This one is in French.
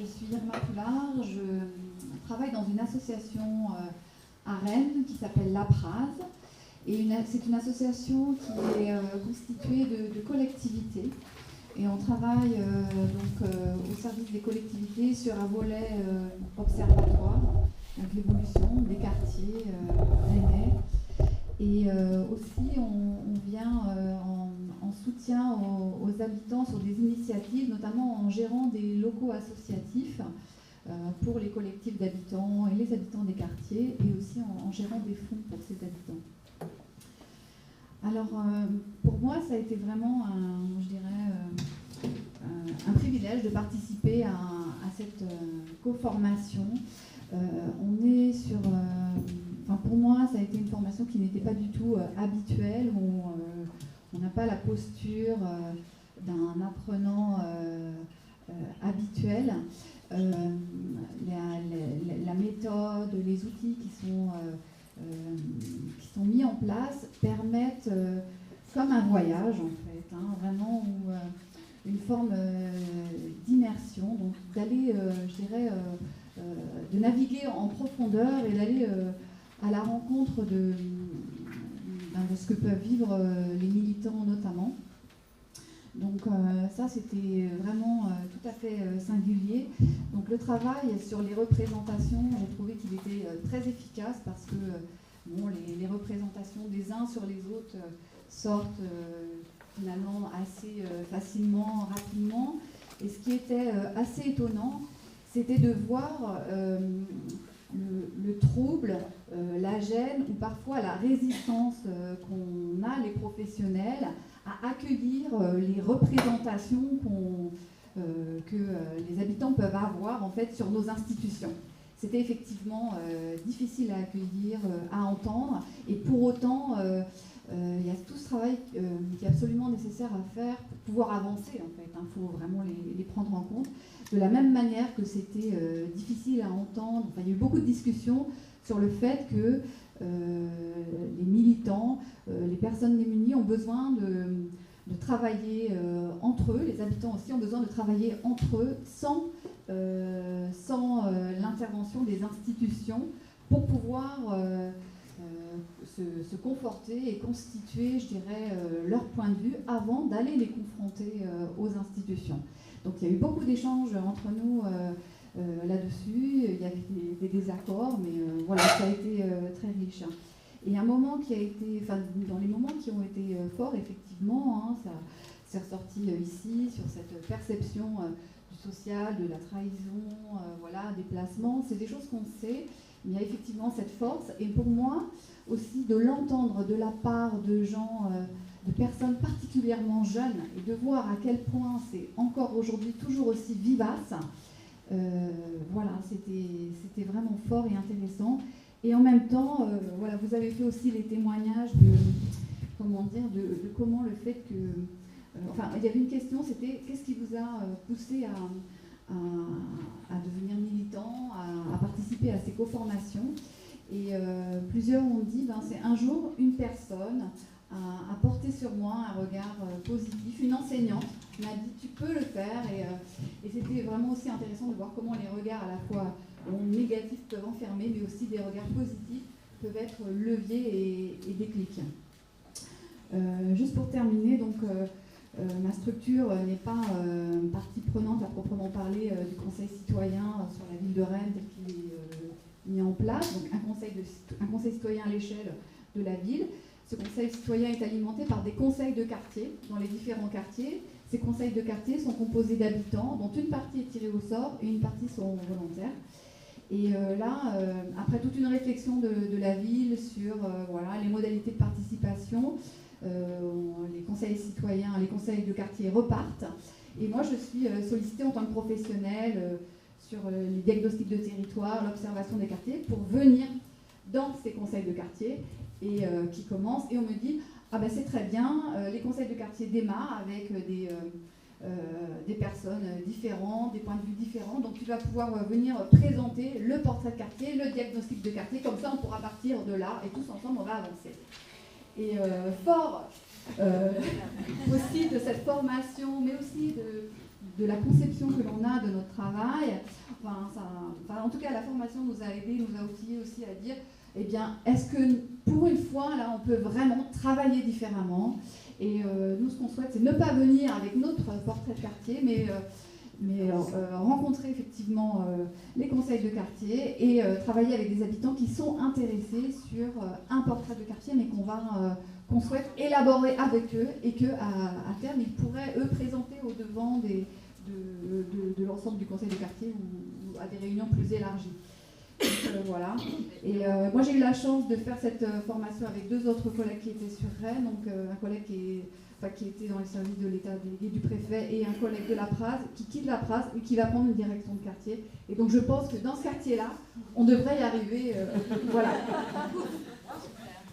je suis Irma Poulard, je travaille dans une association à Rennes qui s'appelle l'APRASE. Et c'est une association qui est constituée de collectivités. Et on travaille au service des collectivités sur un volet observatoire, donc l'évolution des quartiers rennais. Et aussi, on vient en soutien aux habitants sur des initiatives, notamment en gérant des locaux associatifs pour les collectifs d'habitants et les habitants des quartiers, et aussi en gérant des fonds pour ces habitants. Alors, pour moi, ça a été vraiment un privilège de participer à cette co-formation. On est sur... pour moi, ça a été une formation qui n'était pas du tout habituelle, où on n'a pas la posture d'un apprenant habituel. La méthode, les outils qui sont mis en place permettent, comme un voyage en fait, vraiment une forme d'immersion, donc d'aller, de naviguer en profondeur et d'aller à la rencontre de ce que peuvent vivre les militants notamment. Donc ça, c'était vraiment tout à fait singulier. Donc le travail sur les représentations, j'ai trouvé qu'il était très efficace parce que les représentations des uns sur les autres sortent finalement assez facilement, rapidement. Et ce qui était assez étonnant, c'était de voir le trouble, la gêne ou parfois la résistance qu'on a, les professionnels, à accueillir les représentations que les habitants peuvent avoir en fait sur nos institutions. C'était effectivement difficile à accueillir, à entendre, et pour autant, il y a tout ce travail qui est absolument nécessaire à faire pour pouvoir avancer en fait. Il faut vraiment les prendre en compte. De la même manière que c'était difficile à entendre, il y a eu beaucoup de discussions sur le fait que les militants, les personnes démunies ont besoin de travailler entre eux, les habitants aussi ont besoin de travailler entre eux sans l'intervention des institutions pour pouvoir se conforter et constituer, je dirais, leur point de vue avant d'aller les confronter aux institutions. Donc il y a eu beaucoup d'échanges entre nous là-dessus, il y avait des désaccords, mais voilà, ça a été très riche. Et un moment qui a été, dans les moments qui ont été forts, effectivement, ça s'est ressorti ici, sur cette perception du social, de la trahison, des placements, c'est des choses qu'on sait, mais il y a effectivement cette force, et pour moi, aussi de l'entendre de la part de gens, de personnes particulièrement jeunes, et de voir à quel point c'est encore aujourd'hui toujours aussi vivace, c'était vraiment fort et intéressant. Et en même temps, vous avez fait aussi les témoignages de comment le fait que... il y avait une question, c'était qu'est-ce qui vous a poussé à devenir militant, à participer à ces co-formations. Et plusieurs ont dit, c'est un jour, une personne a porté sur moi un regard positif, une enseignante m'a dit tu peux le faire, et c'était vraiment aussi intéressant de voir comment les regards à la fois négatifs peuvent enfermer, mais aussi des regards positifs peuvent être leviers et déclics. Juste pour terminer, donc ma structure n'est pas partie prenante à proprement parler du conseil citoyen sur la ville de Rennes tel qu'il est mis en place, donc un conseil citoyen à l'échelle de la ville. Ce conseil citoyen est alimenté par des conseils de quartier dans les différents quartiers. Ces conseils de quartier sont composés d'habitants, dont une partie est tirée au sort et une partie sont volontaires. Et après toute une réflexion de la ville sur les modalités de participation, les conseils citoyens, les conseils de quartier repartent. Et moi, je suis sollicitée en tant que professionnelle sur les diagnostics de territoire, l'observation des quartiers, pour venir dans ces conseils de quartier et qui commencent. Et on me dit c'est très bien, les conseils de quartier démarrent avec des personnes différentes, des points de vue différents, donc tu vas pouvoir venir présenter le portrait de quartier, le diagnostic de quartier, comme ça on pourra partir de là et tous ensemble on va avancer. Et fort aussi de cette formation, mais aussi de la conception que l'on a de notre travail. En tout cas, la formation nous a aidés, nous a outillés aussi à dire, eh bien, est-ce que pour une fois, là, on peut vraiment travailler différemment? Et nous, ce qu'on souhaite, c'est ne pas venir avec notre portrait de quartier, mais rencontrer effectivement les conseils de quartier et travailler avec des habitants qui sont intéressés sur un portrait de quartier, mais qu'on souhaite élaborer avec eux et qu'à terme, ils pourraient, eux, présenter au devant de l'ensemble du conseil de quartier ou à des réunions plus élargies. Donc, voilà. Et moi, j'ai eu la chance de faire cette formation avec 2 autres collègues qui étaient sur Rennes, donc un collègue qui était dans les services de l'État délégué du préfet et un collègue de la Praz qui quitte la Praz et qui va prendre une direction de quartier. Et donc je pense que dans ce quartier-là, on devrait y arriver. Voilà.